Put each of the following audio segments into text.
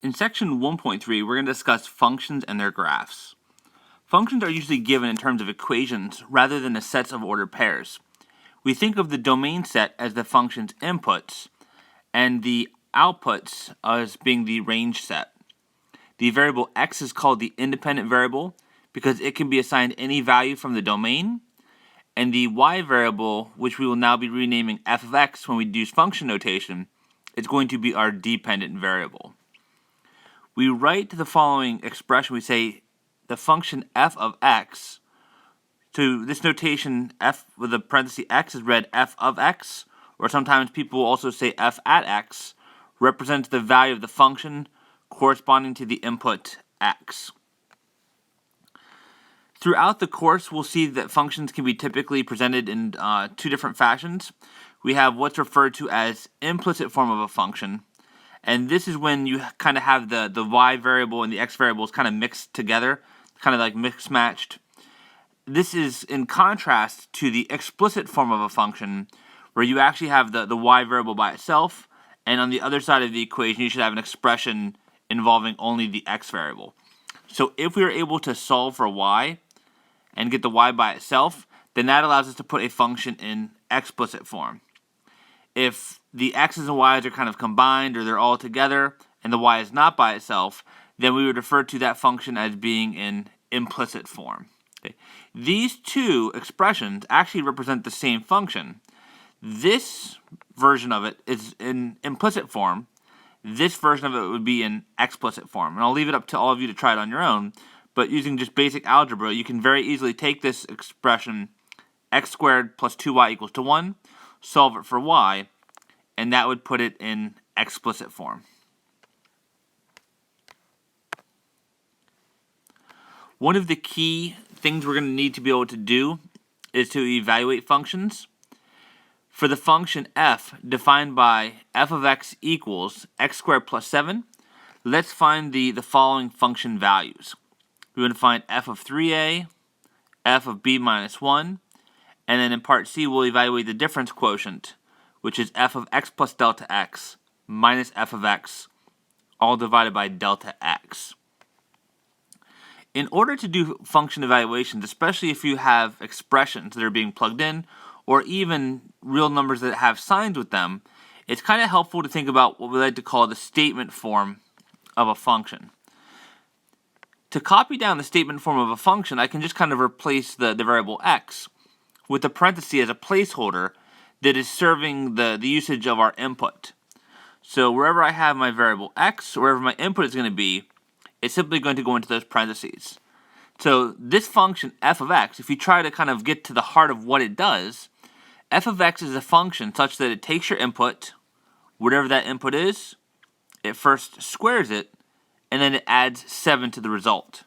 In section 1.3, we're going to discuss functions and their graphs. Functions are usually given in terms of equations rather than as sets of ordered pairs. We think of the domain set as the function's inputs and the outputs as being the range set. The variable x is called the independent variable because it can be assigned any value from the domain, and the y variable, which we will now be renaming f of x when we use function notation, is going to be our dependent variable. We write the following expression. We say the function f of x. To this notation, f with a parenthesis x is read f of x, or sometimes people will also say f at x, represents the value of the function corresponding to the input x. Throughout the course, we'll see that functions can be typically presented in two different fashions. We have what's referred to as implicit form of a function, and this is when you kind of have the y variable and the x variables kind of mixed together, kind of like mixed matched. This is in contrast to the explicit form of a function, where you actually have the y variable by itself, and on the other side of the equation you should have an expression involving only the x variable. So if we are able to solve for y and get the y by itself, then that allows us to put a function in explicit form. If the x's and y's are kind of combined or they're all together and the y is not by itself, then we would refer to that function as being in implicit form. Okay. These two expressions actually represent the same function. This version of it is in implicit form. This version of it would be in explicit form. And I'll leave it up to all of you to try it on your own. But using just basic algebra, you can very easily take this expression, x squared plus 2y equals to 1, solve it for y, and that would put it in explicit form. One of the key things we're going to need to be able to do is to evaluate functions. For the function f, defined by f of x equals x squared plus 7, let's find the following function values. We're going to find f of 3a, f of b minus 1, and then in part C we'll evaluate the difference quotient, which is f of x plus delta x minus f of x, all divided by delta x. In order to do function evaluations, especially if you have expressions that are being plugged in, or even real numbers that have signs with them, it's kind of helpful to think about what we like to call the statement form of a function. To copy down the statement form of a function, I can just kind of replace the variable x with a parenthesis as a placeholder that is serving the usage of our input. So wherever I have my variable x, or wherever my input is going to be, it's simply going to go into those parentheses. So this function f of x, if you try to kind of get to the heart of what it does, f of x is a function such that it takes your input, whatever that input is, it first squares it, and then it adds 7 to the result.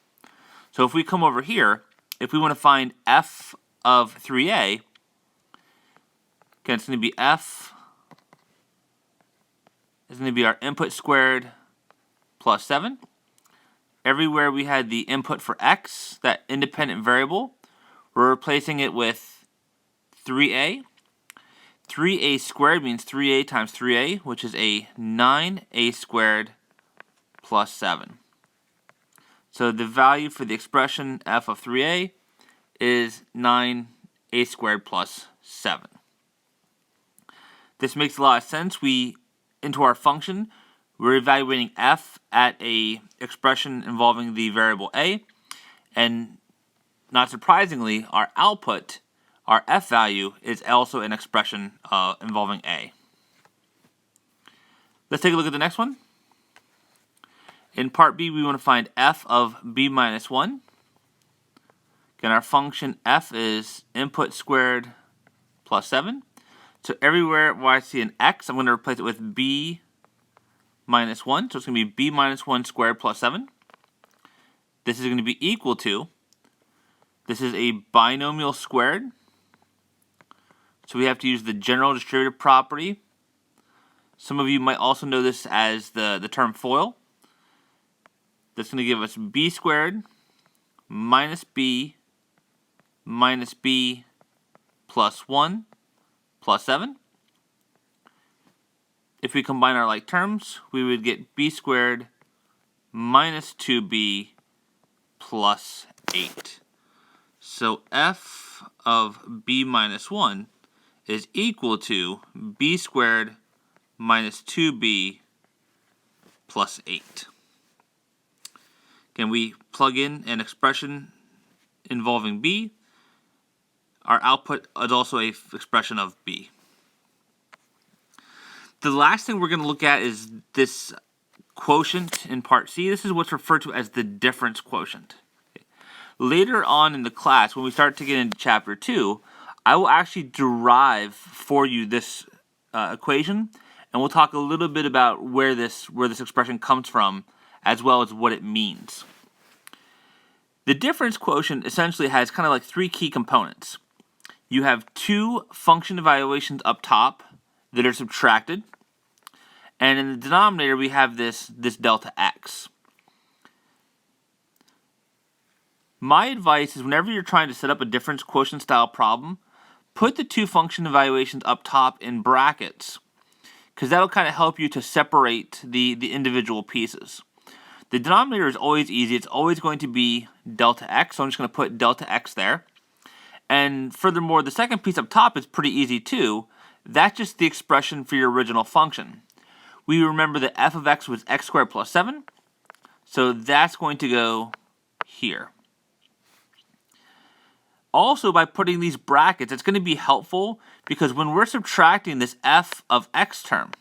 So if we come over here, if we want to find f of 3a, again, it's going to be f is going to be our input squared plus 7. Everywhere we had the input for x, that independent variable, we're replacing it with 3a. 3a squared means 3a times 3a, which is a 9a squared plus 7. So the value for the expression f of 3a is 9a squared plus 7. This makes a lot of sense. Into our function, we're evaluating f at a expression involving the variable a, and not surprisingly, our output, our f value, is also an expression involving a. Let's take a look at the next one. In part B, we want to find f of b minus 1. Again, our function f is input squared plus 7. So everywhere where I see an x, I'm going to replace it with b minus 1. So it's going to be b minus 1 squared plus 7. This is going to be equal to, this is a binomial squared. So we have to use the general distributive property. Some of you might also know this as the term FOIL. That's going to give us b squared minus b plus 1 plus 7. If we combine our like terms, we would get b squared minus 2b plus 8. So f of b minus 1 is equal to b squared minus 2b plus 8. Again, we plug in an expression involving b. Our output is also an expression of b. The last thing we're going to look at is this quotient in part C. This is what's referred to as the difference quotient. Later on in the class, when we start to get into chapter 2, I will actually derive for you this equation, and we'll talk a little bit about where this expression comes from, as well as what it means. The difference quotient essentially has kind of like three key components. You have two function evaluations up top that are subtracted, and in the denominator we have this delta x. My advice is whenever you're trying to set up a difference quotient style problem, put the two function evaluations up top in brackets, because that'll kind of help you to separate the individual pieces. The denominator is always easy. It's always going to be delta x, so I'm just going to put delta x there. And furthermore, the second piece up top is pretty easy too. That's just the expression for your original function. We remember that f of x was x squared plus 7, so that's going to go here. Also, by putting these brackets, it's going to be helpful because when we're subtracting this f of x term,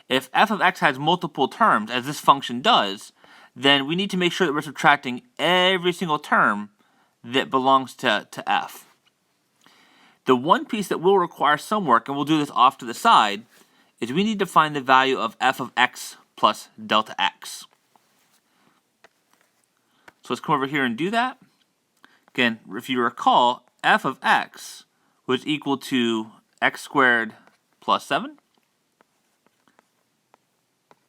if f of x has multiple terms, as this function does, then we need to make sure that we're subtracting every single term that belongs to f. The one piece that will require some work, and we'll do this off to the side, is we need to find the value of f of x plus delta x. So let's come over here and do that. Again, if you recall, f of x was equal to x squared plus 7.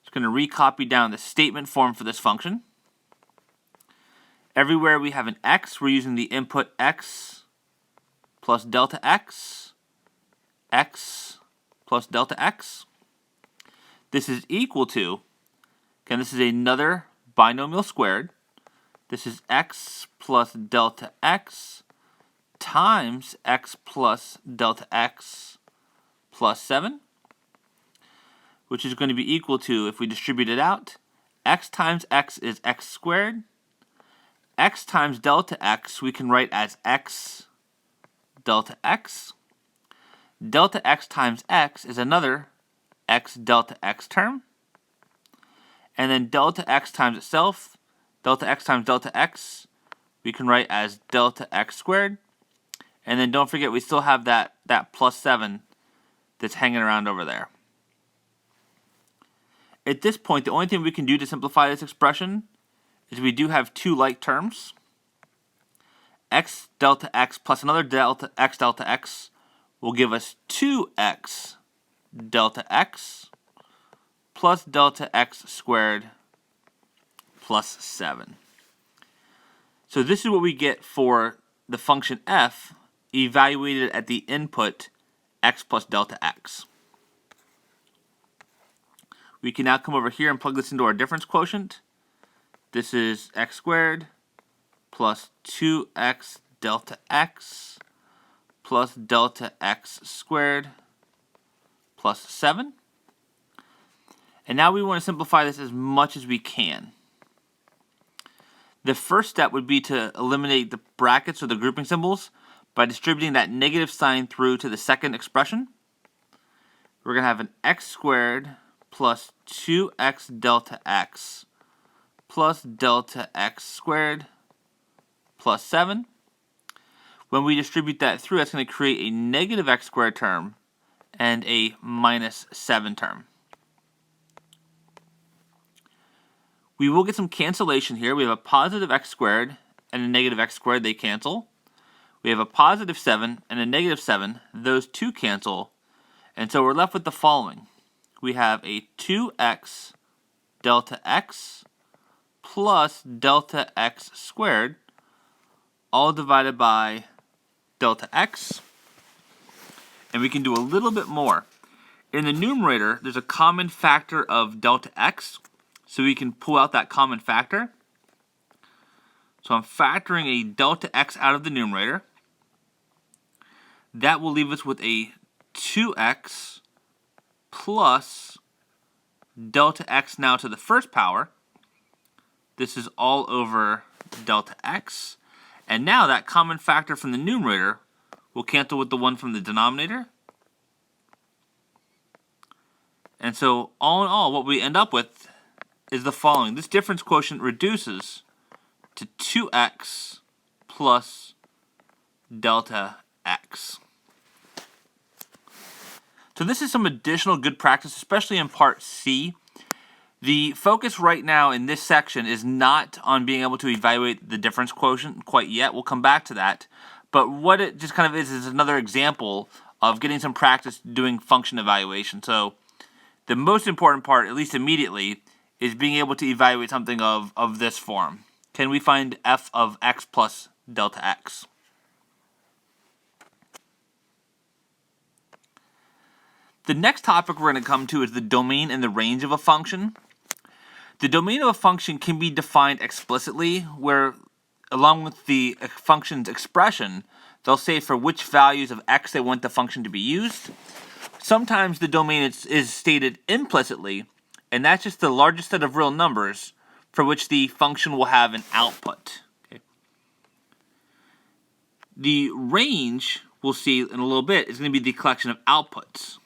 Just going to recopy down the statement form for this function. Everywhere we have an x, we're using the input x plus delta x plus delta x. This is equal to, again, this is another binomial squared. This is x plus delta x times x plus delta x plus 7, which is going to be equal to, if we distribute it out, x times x is x squared. X times delta x we can write as x delta x. Delta x times x is another x delta x term. And then delta x times itself, delta x times delta x, we can write as delta x squared. And then don't forget we still have that plus 7 that's hanging around over there. At this point, the only thing we can do to simplify this expression is we do have two like terms. X delta x plus another delta x will give us 2x delta x plus delta x squared plus 7. So this is what we get for the function f evaluated at the input x plus delta x. We can now come over here and plug this into our difference quotient. This is x squared plus 2x delta x plus delta x squared plus 7. And now we want to simplify this as much as we can. The first step would be to eliminate the brackets or the grouping symbols by distributing that negative sign through to the second expression. We're going to have an x squared plus 2x delta x plus delta x squared plus 7. When we distribute that through, that's going to create a negative x squared term and a minus 7 term. We will get some cancellation here. We have a positive x squared and a negative x squared. They cancel. We have a positive 7 and a negative 7. Those two cancel. And so we're left with the following. We have a 2x delta x plus delta x squared, all divided by delta x. And we can do a little bit more. In the numerator, there's a common factor of delta x. so we can pull out that common factor. So I'm factoring a delta x out of the numerator. That will leave us with a 2x plus delta x now to the first power. This is all over delta x. And now that common factor from the numerator will cancel with the one from the denominator. And so all in all, what we end up with is the following. This difference quotient reduces to 2x plus delta x. So this is some additional good practice, especially in part C. The focus right now in this section is not on being able to evaluate the difference quotient quite yet. We'll come back to that. But what it just kind of is another example of getting some practice doing function evaluation. So the most important part, at least immediately, is being able to evaluate something of this form. Can we find f of x plus delta x? The next topic we're going to come to is the domain and the range of a function. The domain of a function can be defined explicitly, where along with the function's expression, they'll say for which values of x they want the function to be used. Sometimes the domain is stated implicitly, and that's just the largest set of real numbers for which the function will have an output. Okay. The range, we'll see in a little bit, is going to be the collection of outputs.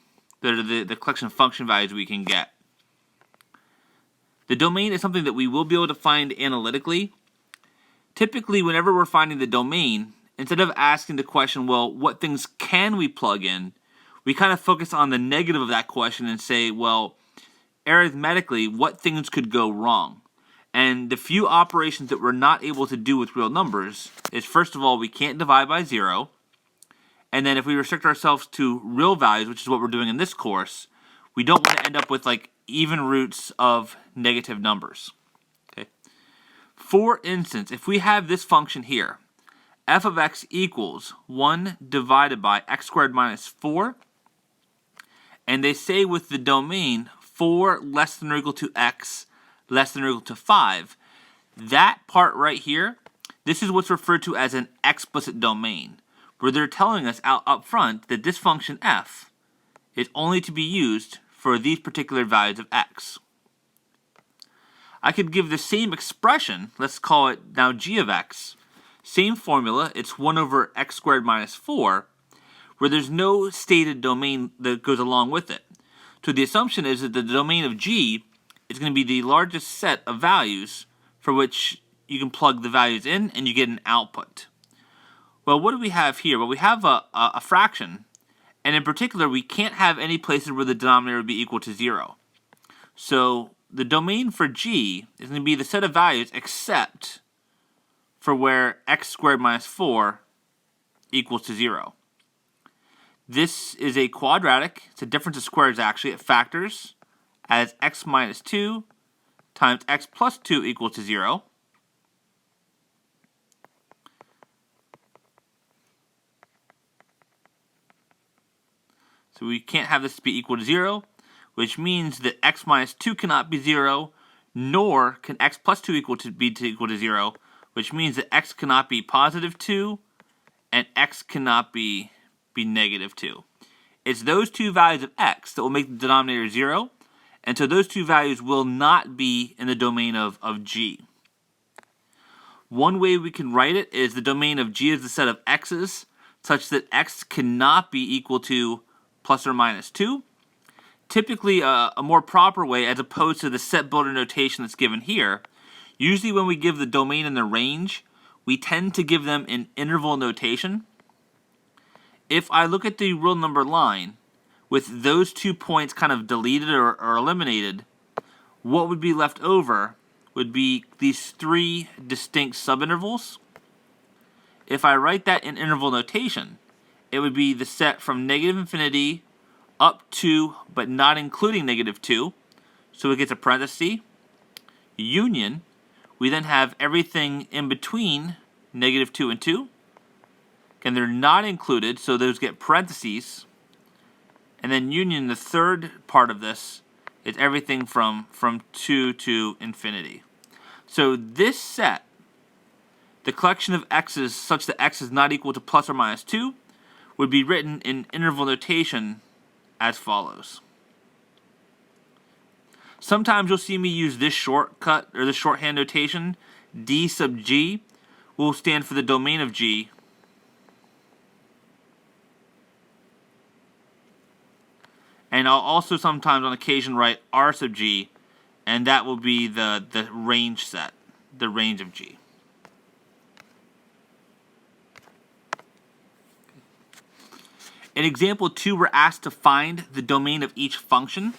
That are the collection of function values we can get. The domain is something that we will be able to find analytically. Typically, whenever we're finding the domain, instead of asking the question, well, what things can we plug in, we kind of focus on the negative of that question and say, well, arithmetically, what things could go wrong? And the few operations that we're not able to do with real numbers is, first of all, we can't divide by 0. And then if we restrict ourselves to real values, which is what we're doing in this course, we don't want to end up with like even roots of negative numbers. Okay. For instance, if we have this function here, f of x equals 1 divided by x squared minus 4, and they say with the domain 4 less than or equal to x less than or equal to 5, that part right here, this is what's referred to as an explicit domain, where they're telling us out up front that this function f is only to be used for these particular values of x. I could give the same expression, let's call it now g of x, same formula, it's 1 over x squared minus 4, where there's no stated domain that goes along with it. So the assumption is that the domain of g is going to be the largest set of values for which you can plug the values in and you get an output. Well, what do we have here? Well, we have a fraction, and in particular, we can't have any places where the denominator would be equal to 0. So the domain for g is going to be the set of values except for where x squared minus 4 equals to 0. This is a quadratic. It's a difference of squares, actually. It factors as x minus 2 times x plus 2 equals to 0. So we can't have this be equal to 0, which means that x minus 2 cannot be 0, nor can x plus 2 equal to 0, which means that x cannot be positive 2, and x cannot be negative 2. It's those two values of x that will make the denominator 0, and so those two values will not be in the domain of g. One way we can write it is the domain of g is the set of x's, such that x cannot be equal to plus or minus 2. Typically, a more proper way, as opposed to the set builder notation that's given here, usually when we give the domain and the range, we tend to give them in interval notation. If I look at the real number line, with those 2 points kind of deleted or eliminated, what would be left over would be these 3 distinct subintervals. If I write that in interval notation, it would be the set from negative infinity up to, but not including negative 2. So it gets a parenthesis. Union, we then have everything in between negative 2 and 2. Again, they're not included, so those get parentheses. And then union, the third part of this, It's everything from 2 to infinity. So this set, the collection of x's such that x is not equal to plus or minus 2, would be written in interval notation as follows. Sometimes you'll see me use this shortcut or this shorthand notation. D sub g will stand for the domain of g, and I'll also sometimes on occasion write R sub g, and that will be the range set, the range of g. In example 2, we're asked to find the domain of each function.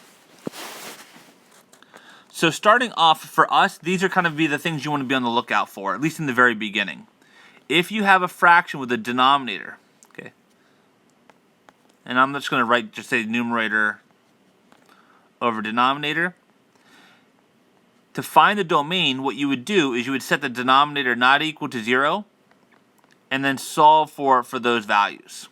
So starting off, for us, these are kind of be the things you want to be on the lookout for, at least in the very beginning. If you have a fraction with a denominator, okay, and I'm just going to write, just say numerator over denominator. To find the domain, what you would do is you would set the denominator not equal to 0, and then solve for those values.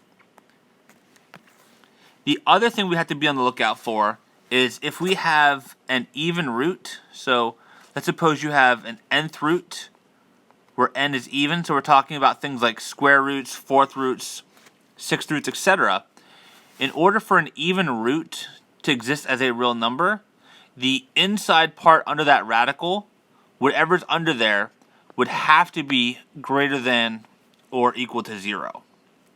The other thing we have to be on the lookout for is if we have an even root. So let's suppose you have an nth root where n is even. So we're talking about things like square roots, fourth roots, sixth roots, etc. In order for an even root to exist as a real number, the inside part under that radical, whatever's under there, would have to be greater than or equal to 0.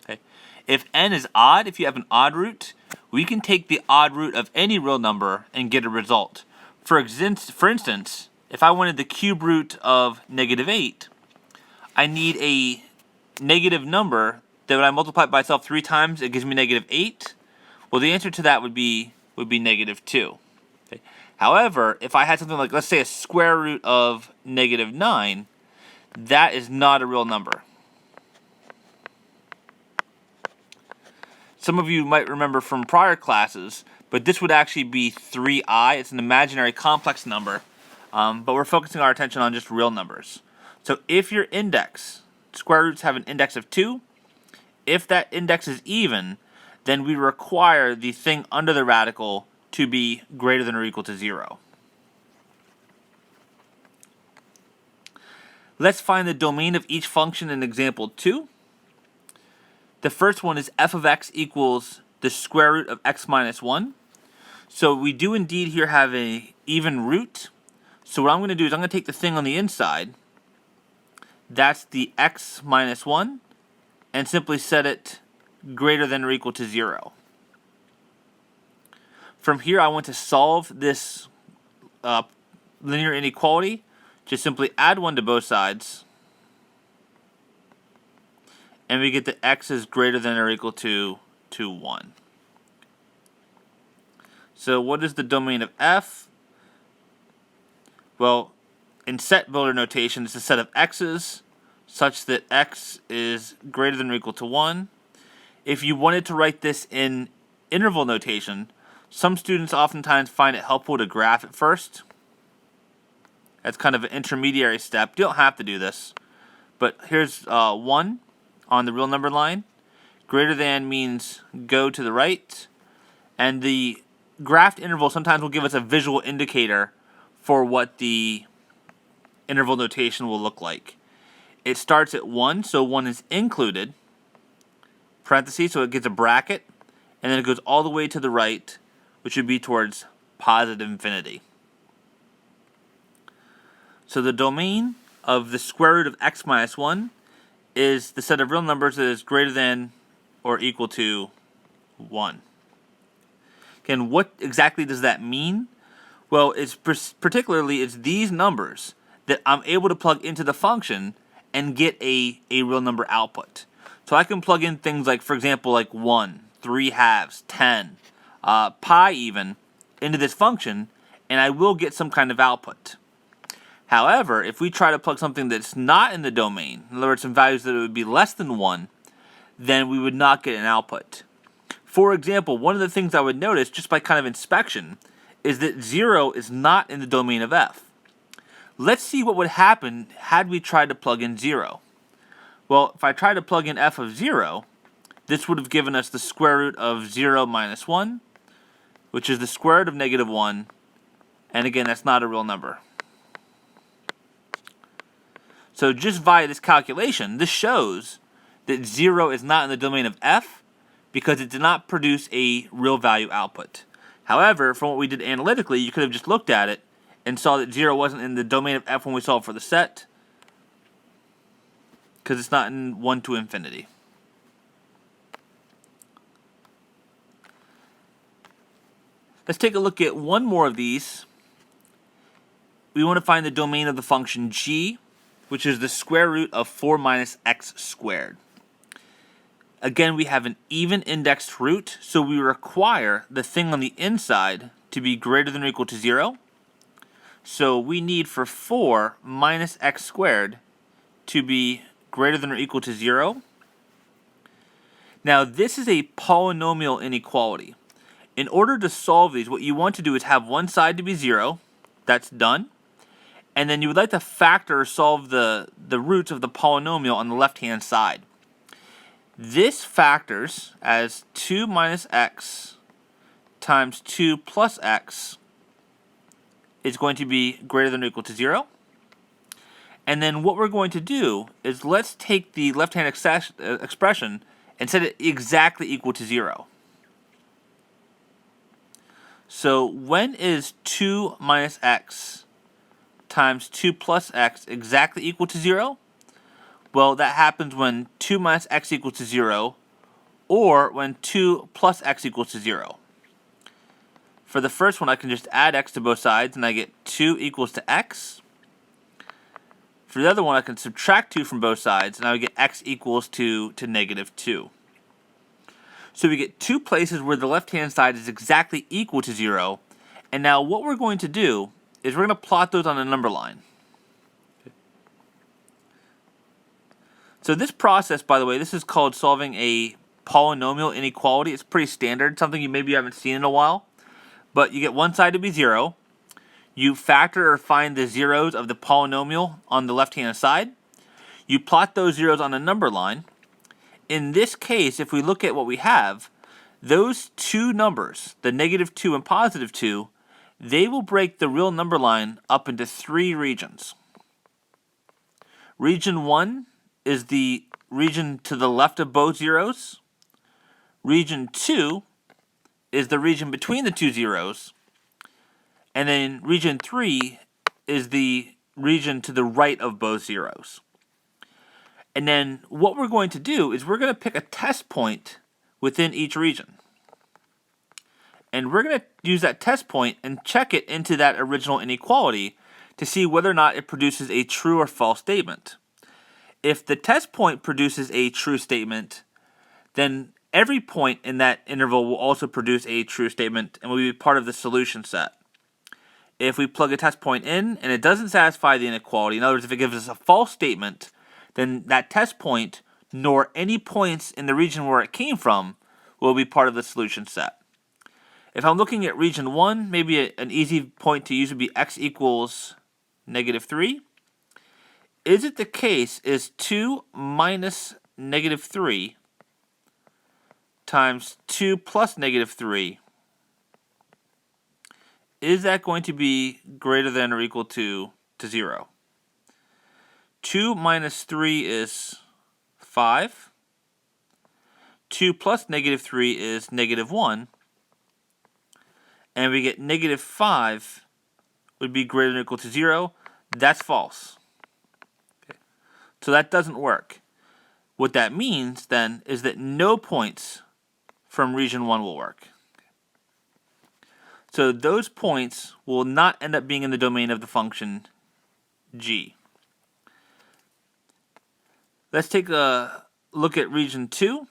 Okay? If n is odd, if you have an odd root, we can take the odd root of any real number and get a result. For instance, if I wanted the cube root of -8, I need a negative number that when I multiply it by itself 3 times, it gives me -8. Well, the answer to that would be -2. Okay? However, if I had something like, let's say, a square root of -9, that is not a real number. Some of you might remember from prior classes, but this would actually be 3i. It's an imaginary complex number, but we're focusing our attention on just real numbers. So if your index, square roots have an index of 2, if that index is even, then we require the thing under the radical to be greater than or equal to 0. Let's find the domain of each function in example 2. The first one is f of x equals the square root of x minus 1. So we do indeed here have an even root. So what I'm going to do is I'm going to take the thing on the inside, that's the x minus 1, and simply set it greater than or equal to 0. From here, I want to solve this linear inequality. Just simply add 1 to both sides, and we get that x is greater than or equal to 1. So what is the domain of f? Well, in set builder notation, it's a set of x's such that x is greater than or equal to 1. If you wanted to write this in interval notation, some students oftentimes find it helpful to graph it first. That's kind of an intermediary step. You don't have to do this. But here's 1 on the real number line. Greater than means go to the right. And the graphed interval sometimes will give us a visual indicator for what the interval notation will look like. It starts at 1, so 1 is included, parentheses, so it gets a bracket, and then it goes all the way to the right, which would be towards positive infinity. So the domain of the square root of x minus 1 is the set of real numbers that is greater than or equal to 1. Again, what exactly does that mean? Well, it's particularly it's these numbers that I'm able to plug into the function and get a real number output. So I can plug in things like, for example, like 1, 3/2, 10, pi even, into this function, and I will get some kind of output. However, if we try to plug something that's not in the domain, in other words, some values that would be less than 1, then we would not get an output. For example, one of the things I would notice just by kind of inspection is that 0 is not in the domain of f. Let's see what would happen had we tried to plug in 0. Well, if I tried to plug in f of 0, this would have given us the square root of 0 minus 1, which is the square root of -1, And again, that's not a real number. So just via this calculation, this shows that 0 is not in the domain of f because it did not produce a real value output. However, from what we did analytically, you could have just looked at it and saw that 0 wasn't in the domain of f when we solved for the set because it's not in 1 to infinity. Let's take a look at one more of these. We want to find the domain of the function g, which is the square root of 4 minus x squared. Again, we have an even indexed root, so we require the thing on the inside to be greater than or equal to 0. So we need for 4 minus x squared to be greater than or equal to 0. Now, this is a polynomial inequality. In order to solve these, what you want to do is have one side to be 0. That's done. And then you would like to factor or solve the roots of the polynomial on the left-hand side. This factors as 2 minus x times 2 plus x is going to be greater than or equal to 0. And then what we're going to do is let's take the left-hand expression and set it exactly equal to 0. So when is 2 minus x times 2 plus x exactly equal to 0? Well, that happens when 2 minus x equals to 0, or when 2 plus x equals to 0. For the first one, I can just add x to both sides, and I get 2 equals to x. For the other one, I can subtract 2 from both sides, and I would get x equals to negative 2. So we get two places where the left-hand side is exactly equal to 0. And now what we're going to do is we're going to plot those on a number line. So this process, by the way, this is called solving a polynomial inequality. It's pretty standard, something you maybe haven't seen in a while. But you get one side to be 0. You factor or find the zeros of the polynomial on the left-hand side. You plot those zeros on a number line. In this case, if we look at what we have, those two numbers, the negative 2 and positive 2, they will break the real number line up into 3 regions. Region 1 is the region to the left of both zeros. Region 2 is the region between the two zeros. And then region 3 is the region to the right of both zeros. And then what we're going to do is we're going to pick a test point within each region. And we're going to use that test point and check it into that original inequality to see whether or not it produces a true or false statement. If the test point produces a true statement, then every point in that interval will also produce a true statement and will be part of the solution set. If we plug a test point in and it doesn't satisfy the inequality, in other words, if it gives us a false statement, then that test point, nor any points in the region where it came from, will be part of the solution set. If I'm looking at region 1, maybe an easy point to use would be x equals negative 3. Is it the case, is 2 minus negative 3 times 2 plus negative 3, is that going to be greater than or equal to 0? 2 minus 3 is 5. 2 plus negative 3 is negative 1. And we get negative 5 would be greater than or equal to 0. That's false. Okay. So that doesn't work. What that means, then, is that no points from region 1 will work. So those points will not end up being in the domain of the function g. Let's take a look at region 2.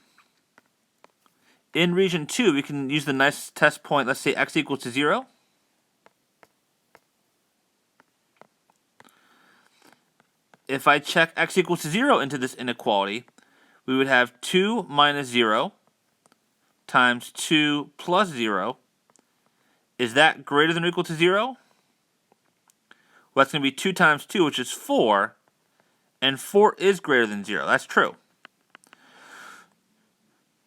In region 2, we can use the nice test point, let's say x equals to 0. If I check x equals to 0 into this inequality, we would have 2 minus 0 times 2 plus 0. Is that greater than or equal to 0? Well, that's going to be 2 times 2, which is 4. And 4 is greater than 0. That's true.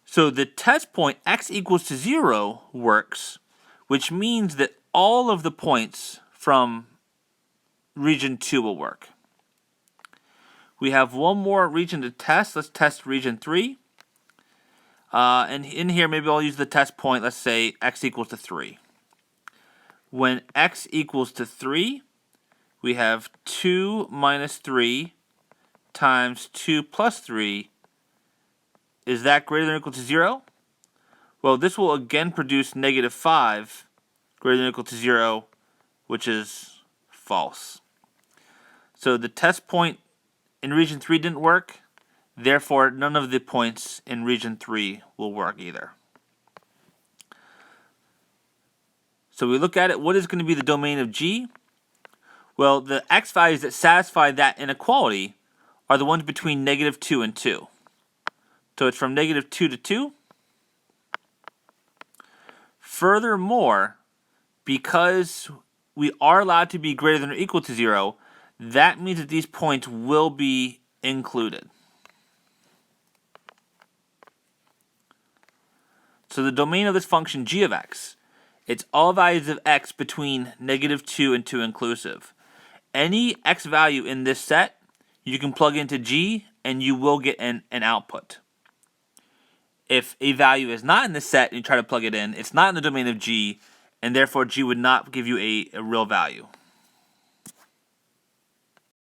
So the test point x equals to 0 works, which means that all of the points from region 2 will work. We have one more region to test. Let's test region 3. And in here, maybe I'll use the test point. Let's say x equals to 3. When x equals to 3, we have 2 minus 3 times 2 plus 3. Is that greater than or equal to 0? Well, this will again produce negative 5 greater than or equal to 0, which is false. So the test point in region 3 didn't work. Therefore, none of the points in region 3 will work either. So we look at it. What is going to be the domain of G? Well, the x values that satisfy that inequality are the ones between negative 2 and 2. So it's from negative 2 to 2. Furthermore, because we are allowed to be greater than or equal to 0, that means that these points will be included. So the domain of this function g of x, it's all values of x between negative 2 and 2 inclusive. Any x value in this set, you can plug into g and you will get an output. If a value is not in this set and you try to plug it in, it's not in the domain of g, and therefore g would not give you a real value.